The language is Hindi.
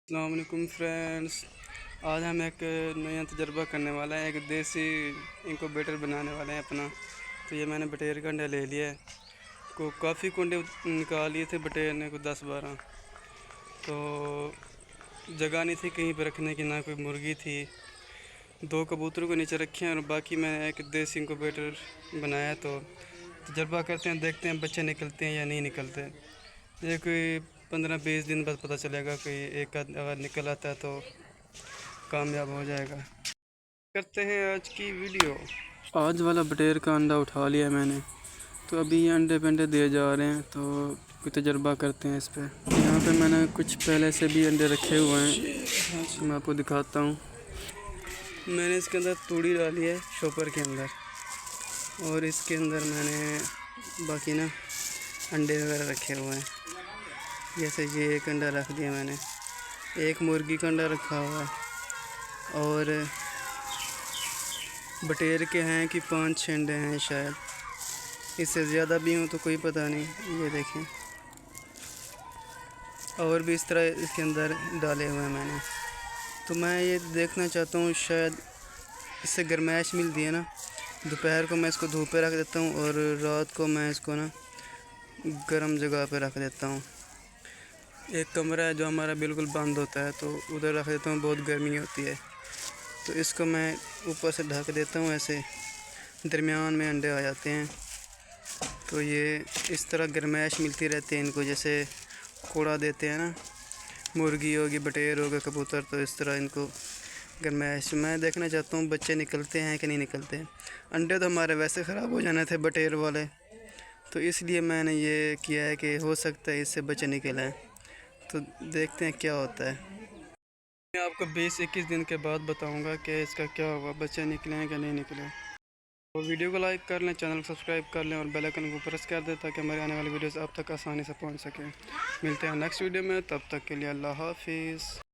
अस्सलाम वालेकुम फ्रेंड्स। आज हम एक नया तजर्बा करने वाला है। एक देसी इंक्यूबेटर बनाने वाले हैं अपना। तो ये मैंने बटेर का अंडा ले लिया है। काफ़ी कुंडे निकाल लिए थे बटेर ने को 10-12। तो जगह नहीं थी कहीं पर रखने की, ना कोई मुर्गी थी। 2 कबूतरों को नीचे रखे हैं और बाकी मैंने एक देसी इंक्यूबेटर बनाया। तो तजर्बा करते हैं, देखते हैं बच्चे निकलते हैं या नहीं निकलते। ये कोई 15-20 दिन बाद पता चलेगा कि एक आध अगर निकल आता है तो कामयाब हो जाएगा। करते हैं आज की वीडियो। आज वाला बटेर का अंडा उठा लिया मैंने। तो अभी ये अंडे पेंडे दिए जा रहे हैं, तो कोई तजर्बा करते हैं इस पे। यहाँ पे मैंने कुछ पहले से भी अंडे रखे हुए हैं, मैं आपको दिखाता हूँ। मैंने इसके अंदर तूड़ी डाली है शॉपर के अंदर, और इसके अंदर मैंने बाकी ना अंडे वगैरह रखे हुए हैं। जैसे ये एक अंडा रख दिया मैंने, एक मुर्गी का अंडा रखा हुआ है, और बटेर के हैं कि 5-6 अंडे हैं शायद, इससे ज़्यादा भी हों तो कोई पता नहीं। ये देखें, और भी इस तरह इसके अंदर डाले हुए हैं मैंने। तो मैं ये देखना चाहता हूँ, शायद इससे गर्माइश मिलती है ना। दोपहर को मैं इसको धूप पे रख देता हूँ और रात को मैं इसको ना गर्म जगह पे रख देता हूँ। एक कमरा है जो हमारा बिल्कुल बंद होता है, तो उधर रख देता हूँ, बहुत गर्मी होती है। तो इसको मैं ऊपर से ढक देता हूँ, ऐसे दरमियान में अंडे आ जाते हैं। तो ये इस तरह गर्माइश मिलती रहती है इनको, जैसे कोड़ा देते हैं ना, मुर्गी होगी, बटेर होगा, कबूतर, तो इस तरह इनको गर्माइश। मैं देखना चाहता हूँ बच्चे निकलते हैं कि नहीं निकलते। अंडे तो हमारे वैसे ख़राब हो जाने थे बटेर वाले, तो इसलिए मैंने ये किया है कि हो सकता है इससे बच्चे निकल आएँ। तो देखते हैं क्या होता है। मैं आपको 20-21 दिन के बाद बताऊंगा कि इसका क्या हुआ, बच्चे निकले हैं कि नहीं निकले। तो वीडियो को लाइक कर लें, चैनल को सब्सक्राइब कर लें और बेल आइकन को प्रेस कर दें, ताकि हमारे आने वाली वीडियोस आप तक आसानी से पहुंच सकें। मिलते हैं नेक्स्ट वीडियो में, तब तक के लिए अल्लाह हाफिज़।